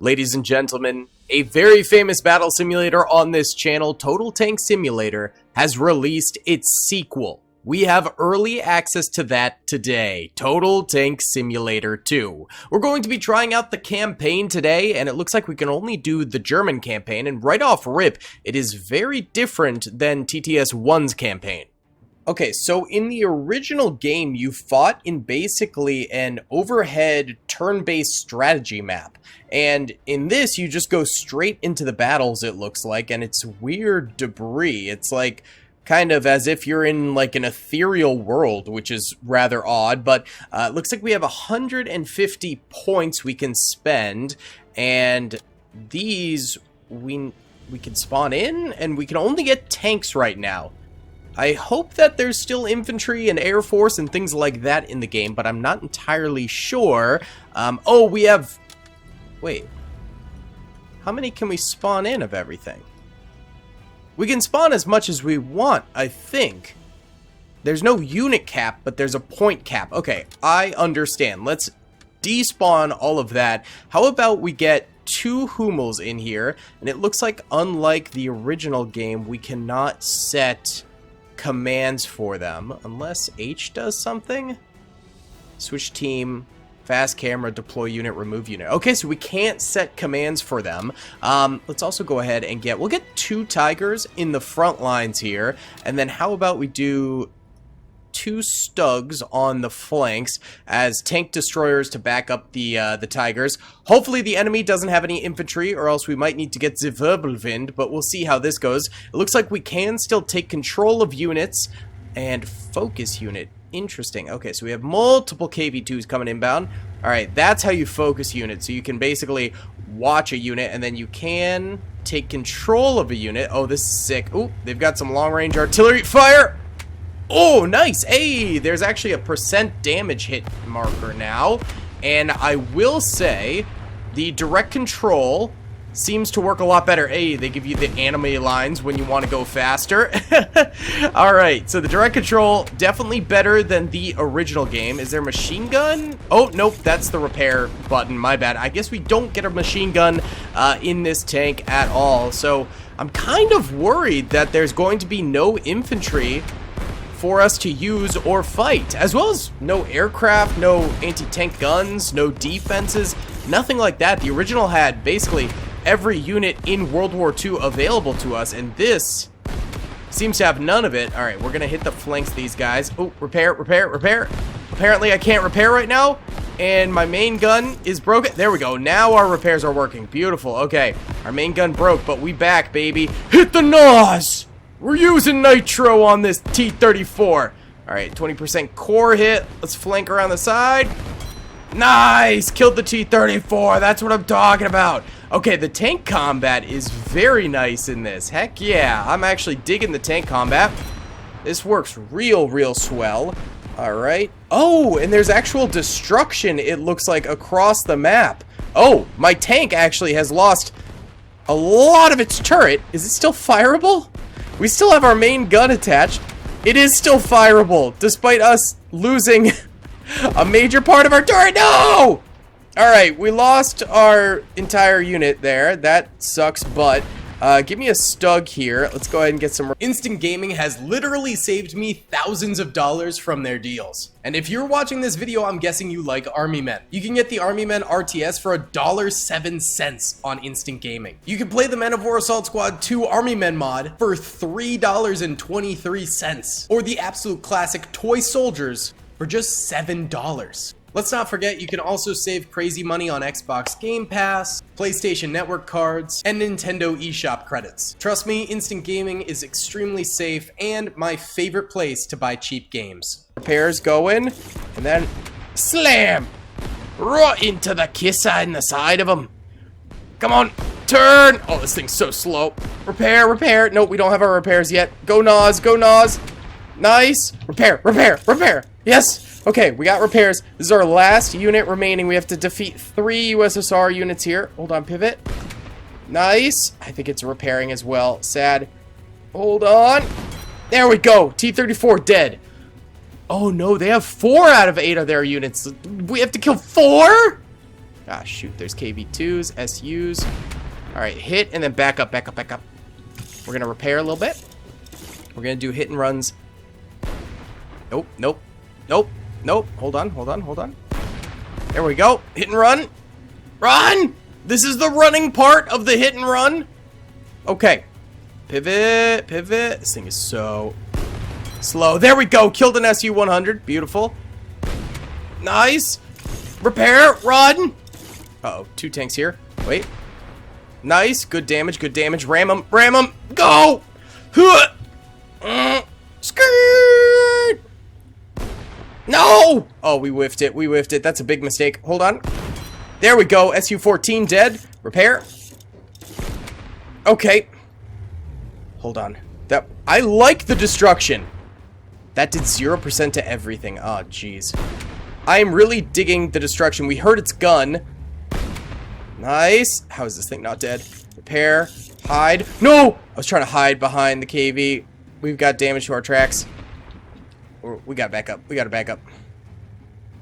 Ladies and gentlemen, a very famous battle simulator on this channel, Total Tank Simulator, has released its sequel. We have early access to that today, Total Tank Simulator 2. We're going to be trying out the campaign today, and it looks like we can only do the German campaign, and right off rip, it is very different than TTS-1's campaign. Okay, so in the original game, you fought in basically an overhead turn-based strategy map. And in this, you just go straight into the battles, it looks like, and it's weird debris. It's like kind of as if you're in like an ethereal world, which is rather odd, but it looks like we have 150 points we can spend, and these we can spawn in, and we can only get tanks right now. I hope that there's still infantry and air force and things like that in the game, but I'm not entirely sure. Oh, we have... Wait. How many can we spawn in of everything? We can spawn as much as we want, I think. There's no unit cap, but there's a point cap. Okay, I understand. Let's despawn all of that. How about we get 2 Hummels in here? And it looks like, unlike the original game, we cannot set commands for them unless H does something. Switch team, fast camera, deploy unit, remove unit. Okay, so we can't set commands for them. Let's also go ahead and we'll get 2 Tigers in the front lines here, and then how about we do 2 Stugs on the flanks as tank destroyers to back up the Tigers. Hopefully the enemy doesn't have any infantry, or else we might need to get the Wirbelwind, but we'll see how this goes. It looks like we can still take control of units and focus unit. Interesting. Okay, so we have multiple KV2s coming inbound. Alright, that's how you focus units. So you can basically watch a unit, and then you can take control of a unit. Oh, this is sick. Ooh, they've got some long-range artillery. Fire! Oh, nice. Hey, there's actually a % damage hit marker now. And I will say, the direct control seems to work a lot better. Hey, they give you the anime lines when you want to go faster. Alright, so the direct control, definitely better than the original game. Is there a machine gun? Oh, nope, that's the repair button. My bad. I guess we don't get a machine gun in this tank at all. So I'm kind of worried that there's going to be no infantry for us to use or fight, as well as no aircraft, no anti-tank guns, no defenses, nothing like that. The original had basically every unit in World War II available to us, and this seems to have none of it. Alright, we're gonna hit the flanks of these guys. Oh, repair, repair, repair. Apparently I can't repair right now, and my main gun is broken. There we go. Now our repairs are working. Beautiful. Okay, our main gun broke, but we back, baby. Hit the NOS! We're using nitro on this T-34. Alright, 20% core hit. Let's flank around the side. Nice! Killed the T-34. That's what I'm talking about. Okay, the tank combat is very nice in this. Heck yeah. I'm actually digging the tank combat. This works real swell. Alright. Oh, and there's actual destruction, it looks like, across the map. Oh, my tank actually has lost a lot of its turret. Is it still fireable? We still have our main gun attached. It is still fireable, despite us losing a major part of our turret. No! Alright, we lost our entire unit there. That sucks, but give me a Stug here. Let's go ahead and get some... Instant Gaming has literally saved me thousands of dollars from their deals. And if you're watching this video, I'm guessing you like Army Men. You can get the Army Men RTS for $1.07 on Instant Gaming. You can play the Men of War Assault Squad 2 Army Men mod for $3.23. Or the absolute classic Toy Soldiers for just $7. Let's not forget, you can also save crazy money on Xbox Game Pass, PlayStation Network cards, and Nintendo eShop credits. Trust me, Instant Gaming is extremely safe and my favorite place to buy cheap games. Repairs going, and then slam! Right into the kisser in the side of him. Come on, turn! Oh, this thing's so slow. Repair, repair. Nope, we don't have our repairs yet. Go Nas, go Nas. Nice. Repair, repair, repair. Yes. Okay, we got repairs. This is our last unit remaining. We have to defeat 3 USSR units here. Hold on, pivot. Nice. I think it's repairing as well. Sad. Hold on. There we go. T-34 dead. Oh no, they have 4 out of 8 of their units. We have to kill 4? Ah, shoot. There's KV2s, SUs. All right, hit and then back up, back up, back up. We're going to repair a little bit. We're going to do hit and runs. Nope, nope, nope, nope. Hold on, hold on, hold on. There we go. Hit and run. Run! This is the running part of the hit and run. Okay. Pivot, pivot. This thing is so slow. There we go. Killed an SU-100. Beautiful. Nice. Repair. Run. Uh-oh. 2 tanks here. Wait. Nice. Good damage. Good damage. Ram him. Ram him. Go. Skirt. No. Oh, we whiffed it. We whiffed it. That's a big mistake. Hold on. There we go. SU-14 dead. Repair. Okay. Hold on. That I like the destruction. That did 0% to everything. Oh, jeez. I am really digging the destruction. We heard its gun. Nice. How is this thing not dead? Repair. Hide. No! I was trying to hide behind the KV. We've got damage to our tracks. We gotta back up. We gotta back up.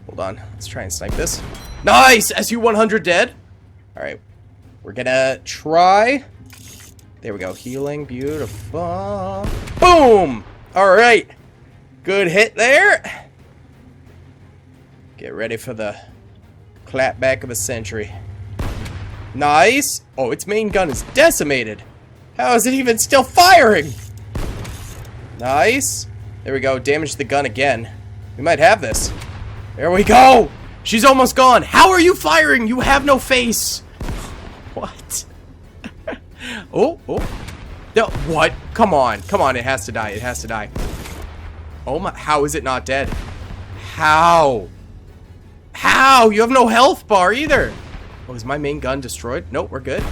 Hold on. Let's try and snipe this. Nice! SU-100 dead. Alright. We're gonna try. There we go. Healing. Beautiful. Boom! Alright. Good hit there. Get ready for the clapback of a century. Nice. Oh, its main gun is decimated. How is it even still firing? Nice. There we go. Damage the gun again. We might have this. There we go. She's almost gone. How are you firing? You have no face. What? Oh, oh. No, what? Come on. Come on. It has to die. It has to die. Oh my. How is it not dead? How? How? You have no health bar either. Oh, is my main gun destroyed? Nope, we're good.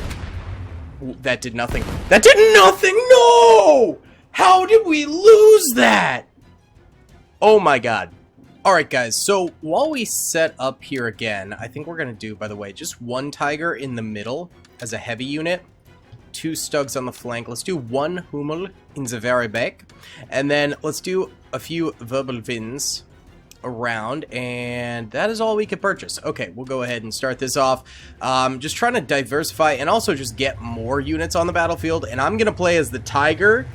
Ooh, that did nothing. That did nothing. No! How did we lose that? Oh my god. Alright guys, so while we set up here again, I think we're going to do, by the way, just 1 Tiger in the middle as a heavy unit. 2 Stugs on the flank. Let's do 1 Hummel in the very back. And then let's do a few Wirbelwinds around, and that is all we could purchase. Okay, we'll go ahead and start this off. Just trying to diversify and also just get more units on the battlefield, and I'm gonna play as the Tiger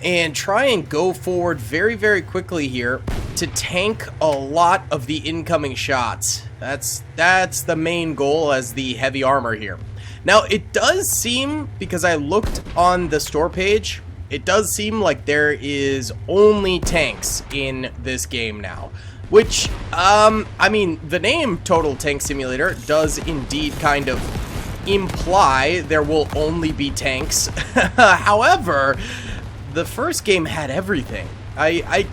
and try and go forward very, very quickly here to tank a lot of the incoming shots. That's the main goal as the heavy armor here. Now, it does seem, because I looked on the store page, it does seem like there is only tanks in this game now. Which, I mean, the name Total Tank Simulator does indeed kind of imply there will only be tanks. However, the first game had everything. I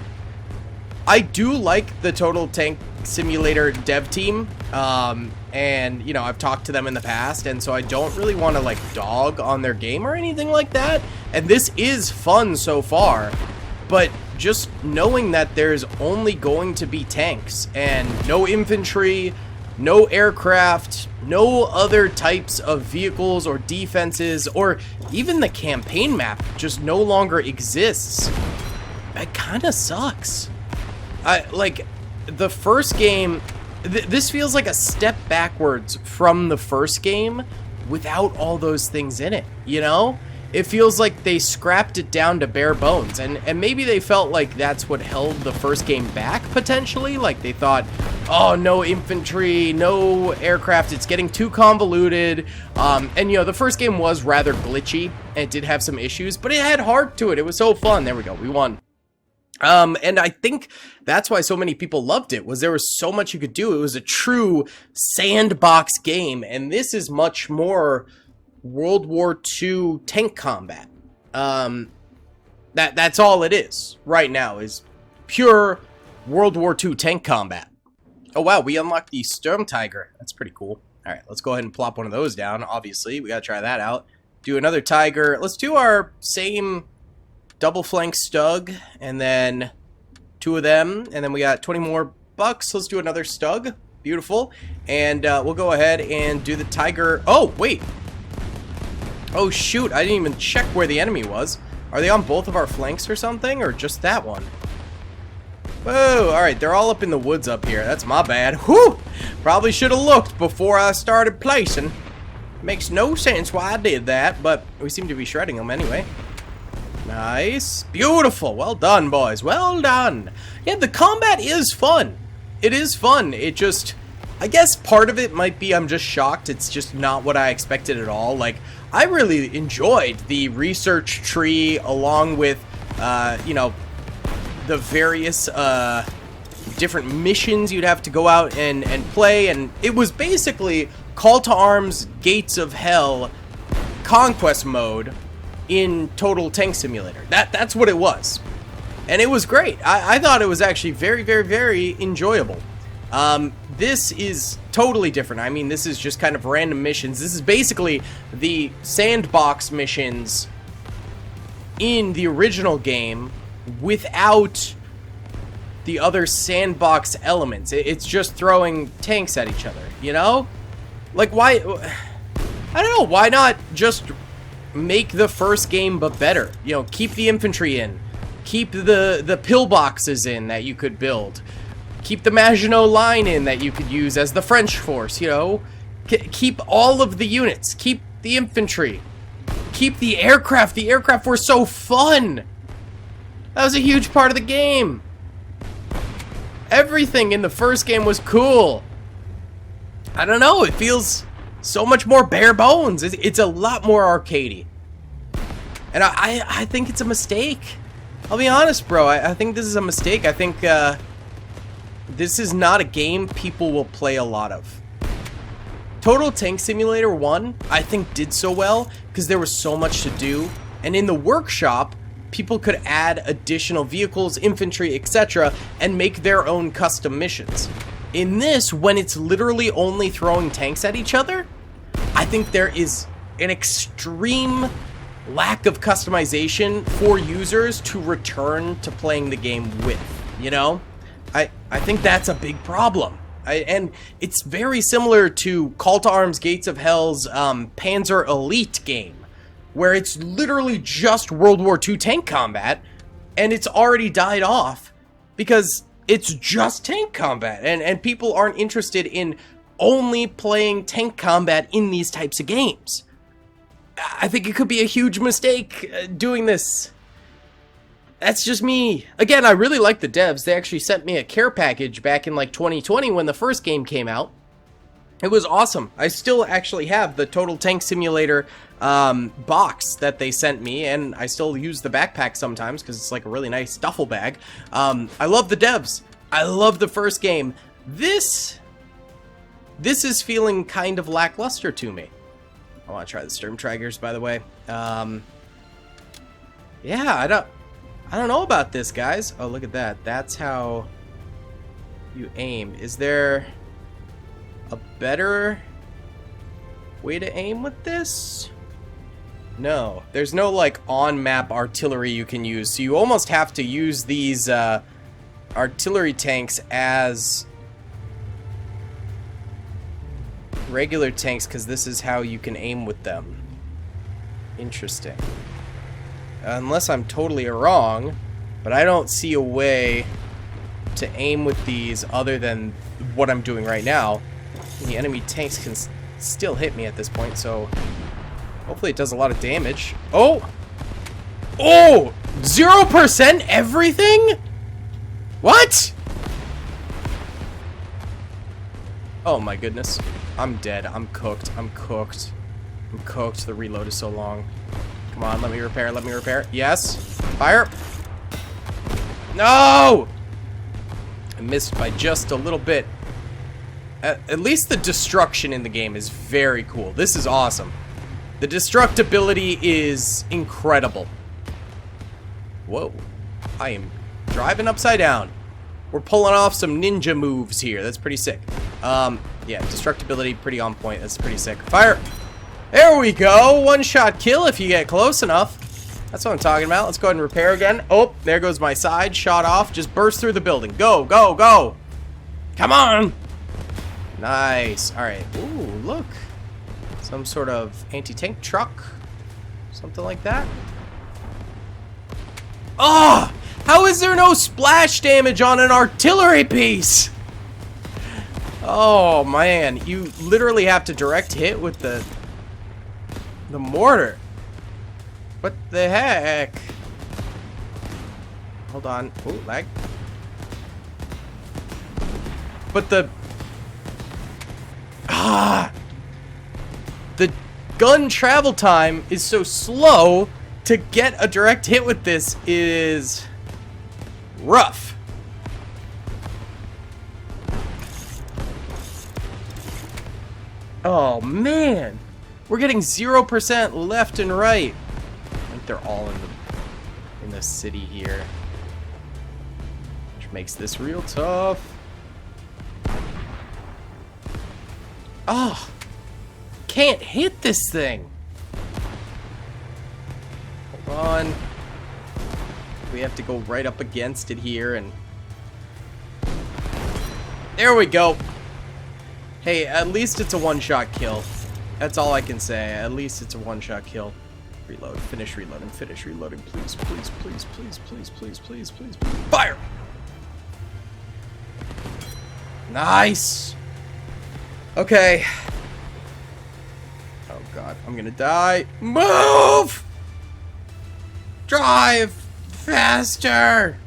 do like the Total Tank Simulator dev team. And, you know, I've talked to them in the past, and so I don't really want to, like, dog on their game or anything like that. And this is fun so far, but just knowing that there's only going to be tanks and no infantry, no aircraft, no other types of vehicles or defenses, or even the campaign map just no longer exists, that kind of sucks. Like, the first game... This feels like a step backwards from the first game without all those things in it, you know? It feels like they scrapped it down to bare bones, and maybe they felt like that's what held the first game back, potentially. Like, they thought, oh, no infantry, no aircraft, it's getting too convoluted. And, you know, the first game was rather glitchy, and it did have some issues, but it had heart to it. It was so fun. There we go. We won. And I think that's why so many people loved it, was there was so much you could do. It was a true sandbox game, and this is much more World War II tank combat. That's all it is right now, is pure World War II tank combat. Oh wow, we unlocked the Sturmtiger. That's pretty cool. All right, let's go ahead and plop one of those down. Obviously, we gotta try that out. Do another Tiger. Let's do our same double flank Stug, and then 2 of them, and then we got 20 more bucks. Let's do another Stug. Beautiful. And we'll go ahead and do the Tiger. Oh, wait. Oh, shoot. I didn't even check where the enemy was. Are they on both of our flanks or something, or just that one? Whoa, alright, they're all up in the woods up here. That's my bad. Whew! Probably should have looked before I started placing. Makes no sense why I did that, but we seem to be shredding them anyway. Nice. Beautiful. Well done, boys. Well done. Yeah, the combat is fun. It is fun. It just... I guess part of it might be I'm just shocked. It's just not what I expected at all. Like, I really enjoyed the research tree along with, you know, the various different missions you'd have to go out and play, and it was basically Call to Arms Gates of Hell conquest mode in Total Tank Simulator. That's what it was, and it was great. I thought it was actually very, very, very enjoyable. This is totally different. I mean, this is just kind of random missions. This is basically the sandbox missions in the original game without the other sandbox elements. It's just throwing tanks at each other, you know? Like, why... I don't know, why not just make the first game but better? You know, keep the infantry in. Keep the pillboxes in that you could build. Keep the Maginot Line in that you could use as the French force, you know? Keep all of the units. Keep the infantry. Keep the aircraft. The aircraft were so fun! That was a huge part of the game. Everything in the first game was cool. I don't know, it feels so much more bare bones. It's a lot more arcadey. And I think it's a mistake. I'll be honest, bro. I think this is a mistake. I think this is not a game people will play a lot of. Total Tank Simulator 1, I think, did so well because there was so much to do. And in the workshop, people could add additional vehicles, infantry, etc., and make their own custom missions. In this, when it's literally only throwing tanks at each other, I think there is an extreme lack of customization for users to return to playing the game with, you know? I think that's a big problem. And it's very similar to Call to Arms Gates of Hell's Panzer Elite game, where it's literally just World War II tank combat, and it's already died off because it's just tank combat, and people aren't interested in only playing tank combat in these types of games. I think it could be a huge mistake doing this. That's just me. Again, I really like the devs. They actually sent me a care package back in like 2020 when the first game came out. It was awesome. I still actually have the Total Tank Simulator box that they sent me, and I still use the backpack sometimes because it's like a really nice duffel bag. I love the devs. I love the first game. This is feeling kind of lackluster to me. I want to try the Sturmtigers, by the way. Yeah, I don't know about this, guys. Oh, look at that. That's how you aim. Is there a better way to aim with this? No. There's no, like, on-map artillery you can use. So you almost have to use these artillery tanks as regular tanks, because this is how you can aim with them. Interesting. Unless I'm totally wrong, but I don't see a way to aim with these other than what I'm doing right now. The enemy tanks can still hit me at this point, so hopefully it does a lot of damage. Oh! Oh! 0% everything? What? Oh my goodness. I'm dead. I'm cooked. I'm cooked. I'm cooked. The reload is so long. Come on, let me repair. Let me repair. Yes. Fire. No! I missed by just a little bit. At least the destruction in the game is very cool. This is awesome. The destructibility is incredible. Whoa. I am driving upside down. We're pulling off some ninja moves here. That's pretty sick. Yeah, destructibility pretty on point. That's pretty sick. Fire! There we go! One-shot kill if you get close enough. That's what I'm talking about. Let's go ahead and repair again. Oh, there goes my side. Shot off. Just burst through the building. Go, go, go! Come on! Nice. Alright. Ooh, look. Some sort of anti-tank truck. Something like that. Oh! How is there no splash damage on an artillery piece? Oh man, you literally have to direct hit with the mortar. What the heck? Hold on. Ooh, lag. But the gun travel time is so slow. To get a direct hit with this is rough. Oh man, we're getting 0% left and right. I think they're all in the city here, which makes this real tough. Oh, can't hit this thing. Hold on. We have to go right up against it here, and there we go. Hey, at least it's a one-shot kill. That's all I can say. At least it's a one-shot kill. Reload. Finish reloading. Finish reloading. Please, please, please, please, please, please, please, please, please. Fire! Nice! Okay. Oh god, I'm gonna die. Move! Drive! Faster!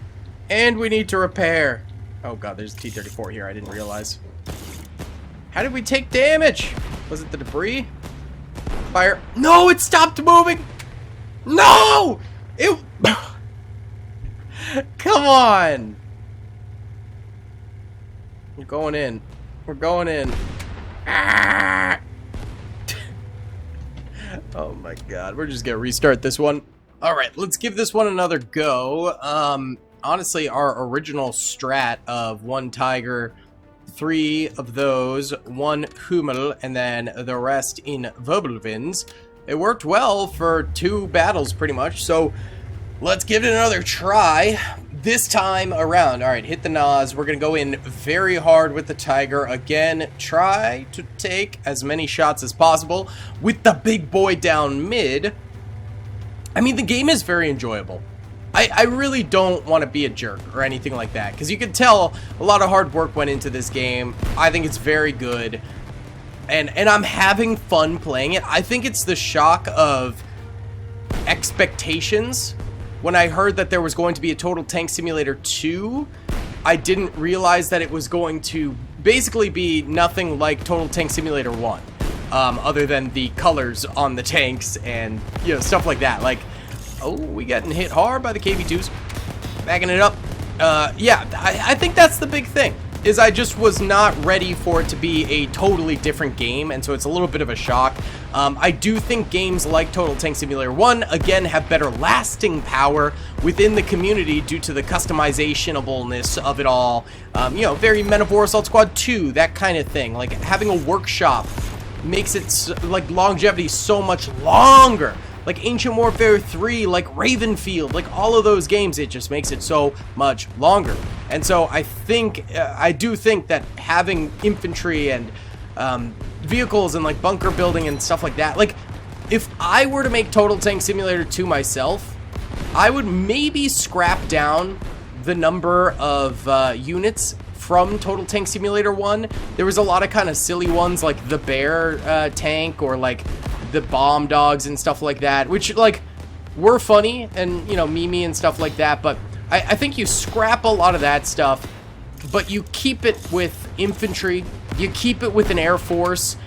And we need to repair. Oh god, there's a T-34 here. I didn't realize. How did we take damage? Was it the debris? Fire. No, it stopped moving! No! It... Come on! We're going in. We're going in. Ah! Oh my god. We're just gonna restart this one. Alright, let's give this one another go. Honestly, our original strat of 1 Tiger, 3 of those, 1 Hummel, and then the rest in Wirbelwinds. It worked well for 2 battles pretty much, so let's give it another try. This time around, alright, hit the Nas. We're gonna go in very hard with the Tiger. Again, try to take as many shots as possible with the big boy down mid. I mean, the game is very enjoyable. I really don't want to be a jerk or anything like that, because you can tell a lot of hard work went into this game. I think it's very good, and I'm having fun playing it. I think it's the shock of expectations. When I heard that there was going to be a Total Tank Simulator 2, I didn't realize that it was going to basically be nothing like Total Tank Simulator 1, other than the colors on the tanks and, you know, stuff like that. Like, oh, we getting hit hard by the KV-2s. Backing it up. Yeah, I think that's the big thing, is I just was not ready for it to be a totally different game, and so it's a little bit of a shock. I do think games like Total Tank Simulator 1, again, have better lasting power within the community due to the customizableness of it all. You know, very Men of War Assault Squad 2, that kind of thing. Like, having a workshop makes it, like, longevity so much longer. Like Ancient Warfare 3, like Ravenfield, like all of those games, it just makes it so much longer. And so I think, I do think that having infantry and vehicles and like bunker building and stuff like that, like if I were to make Total Tank Simulator 2 myself, I would maybe scrap down the number of units from Total Tank Simulator 1. There was a lot of kind of silly ones like the bear tank, or like the bomb dogs and stuff like that, which like were funny and, you know, memey and stuff like that, but I think you scrap a lot of that stuff, but you keep it with infantry, you keep it with an air force,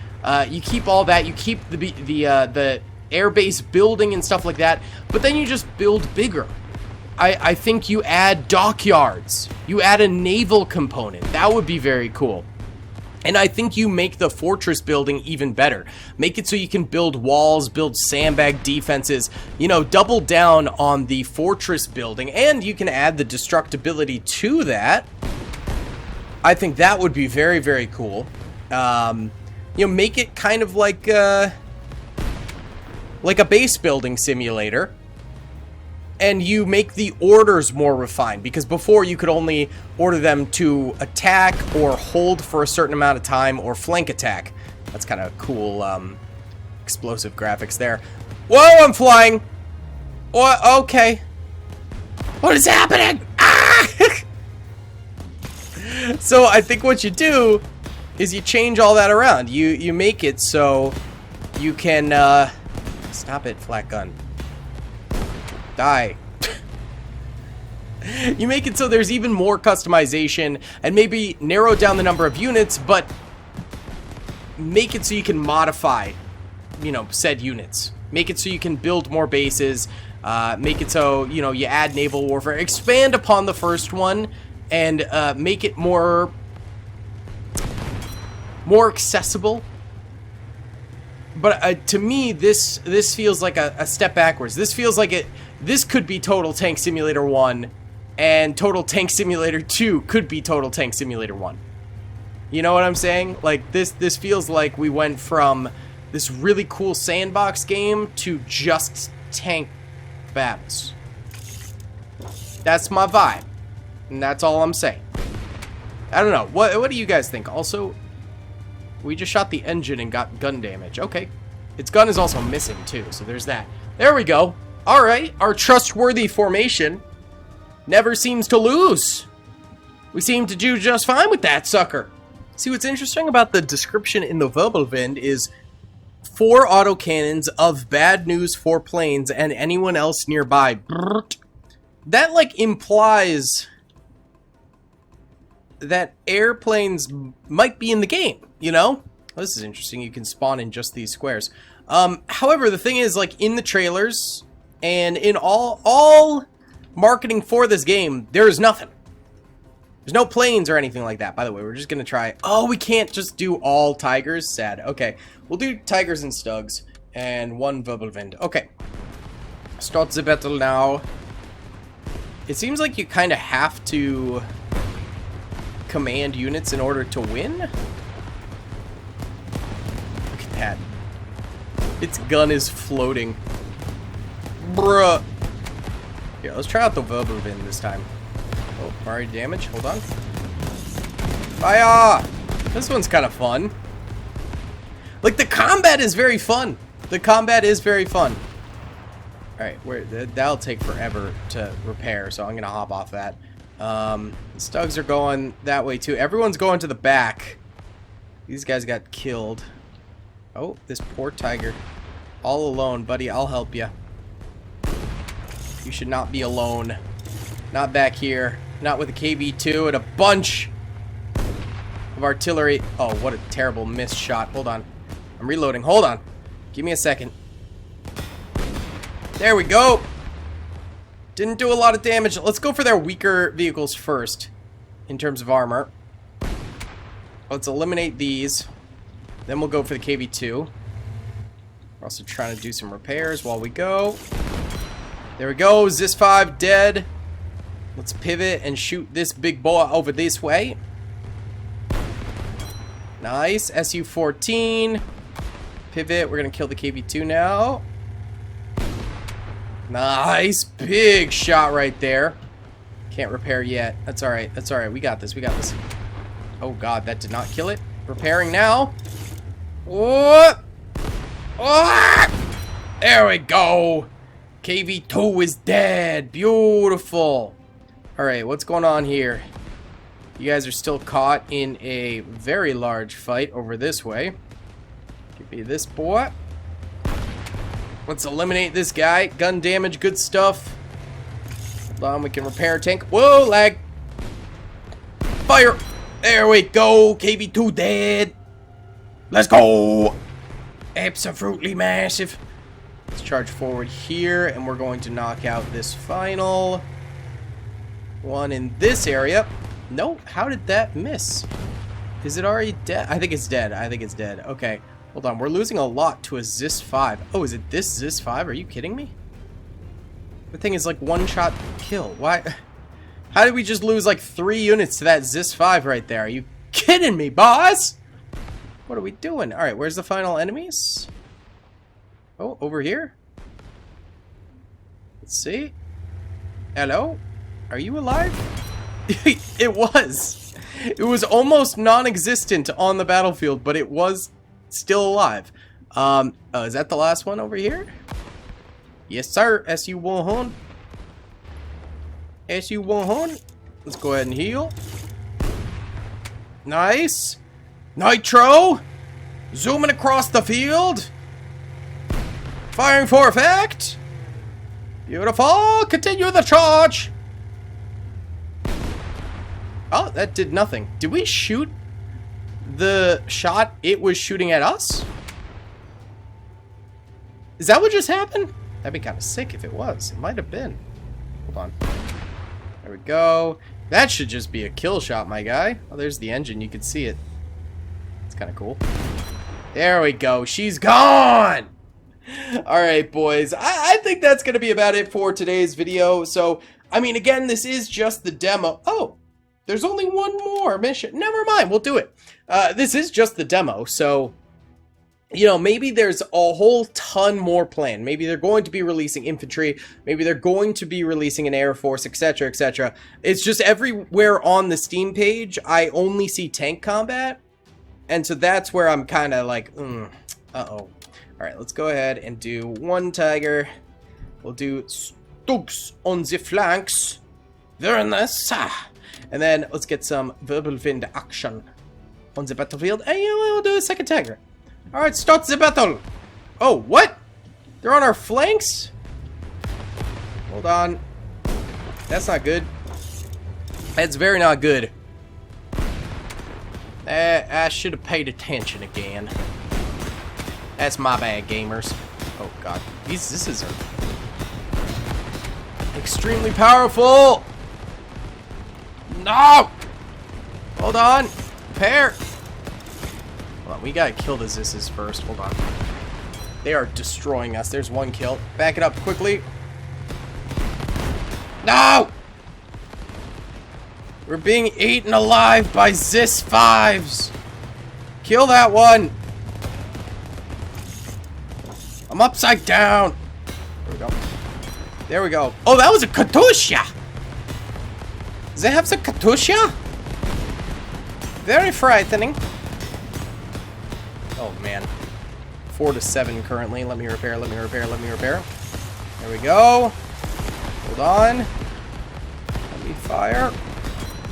you keep all that, you keep the air base building and stuff like that, but then you just build bigger. I think you add dockyards, you add a naval component. That would be very cool. And I think you make the fortress building even better. Make it so you can build walls, build sandbag defenses, you know, double down on the fortress building, and you can add the destructibility to that. I think that would be very, very cool. You know, make it kind of like a base building simulator. And you make the orders more refined, because before you could only order them to attack or hold for a certain amount of time or flank attack. That's kind of cool, explosive graphics there. Whoa, I'm flying! What? Okay. What is happening? So I think what you do is you change all that around. You make it so you can stop it, flat gun. Die. You make it so there's even more customization and maybe narrow down the number of units, but make it so you can modify, you know, said units. Make it so you can build more bases. Make it so, you know, you add naval warfare. Expand upon the first one and make it more accessible. But to me, this feels like a step backwards. This feels like this could be Total Tank Simulator 1, and Total Tank Simulator 2 could be Total Tank Simulator 1. You know what I'm saying? Like, this feels like we went from this really cool sandbox game to just tank battles. That's my vibe. And that's all I'm saying. I don't know. What do you guys think? Also, we just shot the engine and got gun damage. Okay. Its gun is also missing, too, so there's that. There we go. Alright, our trustworthy formation never seems to lose. We seem to do just fine with that sucker. See, what's interesting about the description in the Wirbelwind is 4 autocannons of bad news for planes and anyone else nearby. That, like, implies that airplanes might be in the game, you know? Oh, this is interesting. You can spawn in just these squares. However, the thing is, like, in the trailers and in all marketing for this game, there is nothing. There's no planes or anything like that. By the way, we're just gonna try... Oh, we can't just do all tigers? Sad. Okay. We'll do tigers and stugs. And 1 Wirbelwind. Okay. Start the battle now. It seems like you kind of have to command units in order to win. Look at that. Its gun is floating. Bruh. Yeah, let's try out the Wirbelwind this time. Oh, already damage. Hold on. Fire! This one's kind of fun. Like, the combat is very fun. The combat is very fun. Alright, that'll take forever to repair, so I'm gonna hop off that. Stugs are going that way, too. Everyone's going to the back. These guys got killed. Oh, this poor tiger. All alone, buddy. I'll help you. You should not be alone. Not back here. Not with a KB2 and a bunch of artillery. Oh, what a terrible missed shot. Hold on. I'm reloading. Hold on. Give me a second. There we go. Didn't do a lot of damage. Let's go for their weaker vehicles first in terms of armor. Let's eliminate these. Then we'll go for the KB2. We're also trying to do some repairs while we go. There we go. Zis 5 dead. Let's pivot and shoot this big boy over this way. Nice. SU-14. Pivot. We're going to kill the KB2 now. Nice. Big shot right there. Can't repair yet. That's alright. That's alright. We got this. We got this. Oh, God. That did not kill it. Repairing now. What? Oh! There we go. KV2 is dead. Beautiful. Alright, what's going on here? You guys are still caught in a very large fight over this way. Give me this boy. Let's eliminate this guy. Gun damage, good stuff. Hold on, we can repair a tank. Whoa, lag. Fire. There we go. KV2 dead. Let's go. Absolutely massive. Let's charge forward here, and we're going to knock out this final one in this area. No, how did that miss? Is it already dead? I think it's dead. I think it's dead. Okay, hold on. We're losing a lot to a Zis 5. Oh, is it this Zis 5? Are you kidding me? The thing is like one-shot kill. Why? How did we just lose like 3 units to that Zis 5 right there? Are you kidding me, boss? What are we doing? All right, where's the final enemies? Oh, over here? Let's see. Hello? Are you alive? It was. It was almost non-existent on the battlefield, but it was still alive. Is that the last one over here? Yes, sir. SU-100. SU-100. Let's go ahead and heal. Nice. Nitro. Zooming across the field. Firing for effect. Beautiful. Continue the charge. Oh, that did nothing. Did we shoot the shot it was shooting at us? Is that what just happened? That'd be kind of sick if it was. It might have been. Hold on. There we go. That should just be a kill shot, my guy. Oh, there's the engine. You can see it. It's kind of cool. There we go. She's gone! Alright, boys. I think that's going to be about it for today's video. So, I mean, again, this is just the demo. Oh, there's only one more mission. Never mind. We'll do it. This is just the demo, so... You know, maybe there's a whole ton more planned. Maybe they're going to be releasing infantry. Maybe they're going to be releasing an air force, etc., etc. It's just everywhere on the Steam page, I only see tank combat. And so that's where I'm kind of like, uh-oh. Alright, let's go ahead and do one Tiger. We'll do Stugs on the flanks. Very nice. And then let's get some Wirbelwind action on the battlefield. And we'll do a second Tiger. Alright, start the battle! Oh, what? They're on our flanks? Hold on. That's not good. That's very not good. I should have paid attention again. That's my bad, gamers. Oh, God. These Zisses are extremely powerful! No! Hold on. Prepare. Hold on, we gotta kill the Zisses first. Hold on. They are destroying us. There's one kill. Back it up quickly. No! We're being eaten alive by Zis 5s. Kill that one. I'm upside down. There we go. There we go. Oh, that was a Katusha. Does it have some Katusha? Very frightening. Oh, man. 4 to 7 currently. Let me repair, let me repair, let me repair. There we go. Hold on. Let me fire.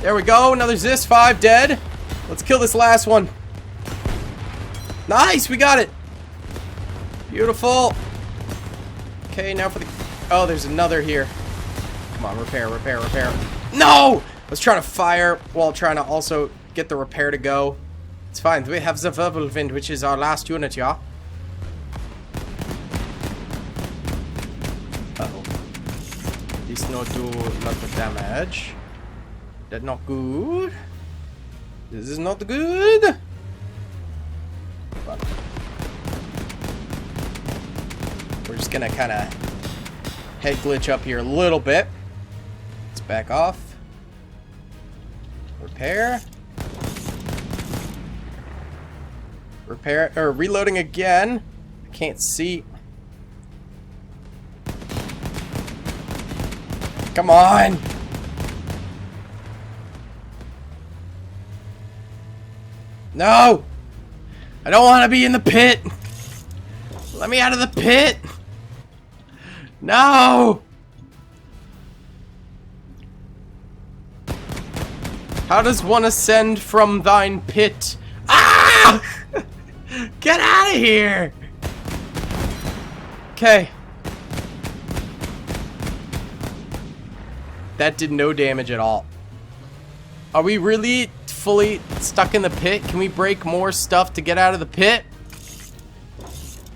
There we go. Another Zis 5 dead. Let's kill this last one. Nice. We got it. Beautiful. Okay, now for the... Oh, there's another here. Come on, repair, repair, repair. No! I was trying to fire while trying to also get the repair to go. It's fine. We have the Wirbelwind, which is our last unit, yeah? Uh-oh. This not do a lot of damage. That's not good. This is not good. But we're just gonna kind of head glitch up here a little bit. Let's back off. Repair. Repair, or reloading again. I can't see. Come on. No. I don't want to be in the pit. Let me out of the pit. No. How does one ascend from thine pit? Ah! Get out of here! Okay. That did no damage at all. Are we really fully stuck in the pit? Can we break more stuff to get out of the pit?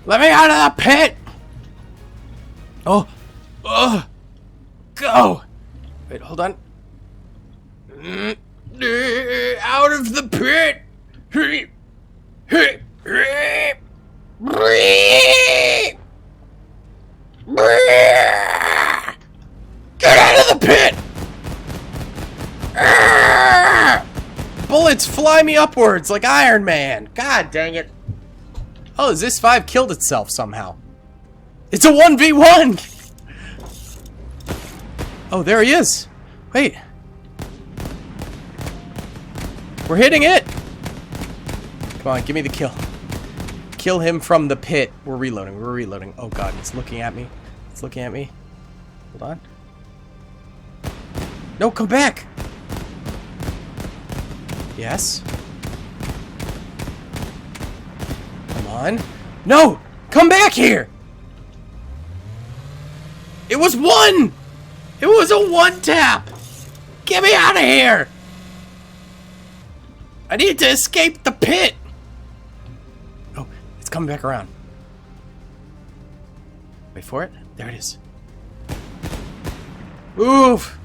Let me out of the pit! Oh. Go! Wait, hold on. Out of the pit! Get out of the pit! Bullets fly me upwards like Iron Man. God dang it. Oh, Zis 5 killed itself somehow. It's a 1v1! Oh, there he is. Wait. We're hitting it! Come on, give me the kill. Kill him from the pit. We're reloading, we're reloading. Oh god, it's looking at me. It's looking at me. Hold on. No, come back! Yes. on. No! Come back here! It was one! It was a one tap! Get me out of here! I need to escape the pit! Oh, it's coming back around. Wait for it. There it is. Oof!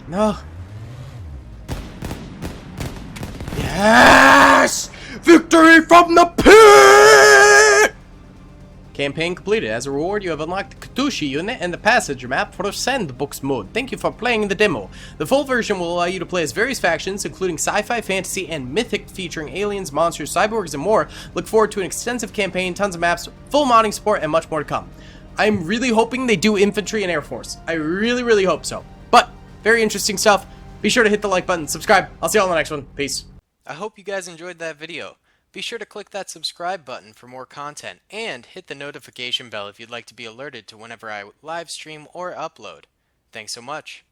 No. Yes! Victory from the pit! Campaign completed. As a reward, you have unlocked the Katushi unit and the passenger map for the sandbox mode. Thank you for playing the demo. The full version will allow you to play as various factions, including sci-fi, fantasy, and mythic, featuring aliens, monsters, cyborgs, and more. Look forward to an extensive campaign, tons of maps, full modding support, and much more to come. I'm really hoping they do infantry and air force. I really, really hope so. But, very interesting stuff. Be sure to hit the like button, subscribe. I'll see you all in the next one. Peace. I hope you guys enjoyed that video. Be sure to click that subscribe button for more content, and hit the notification bell if you'd like to be alerted to whenever I live stream or upload. Thanks so much.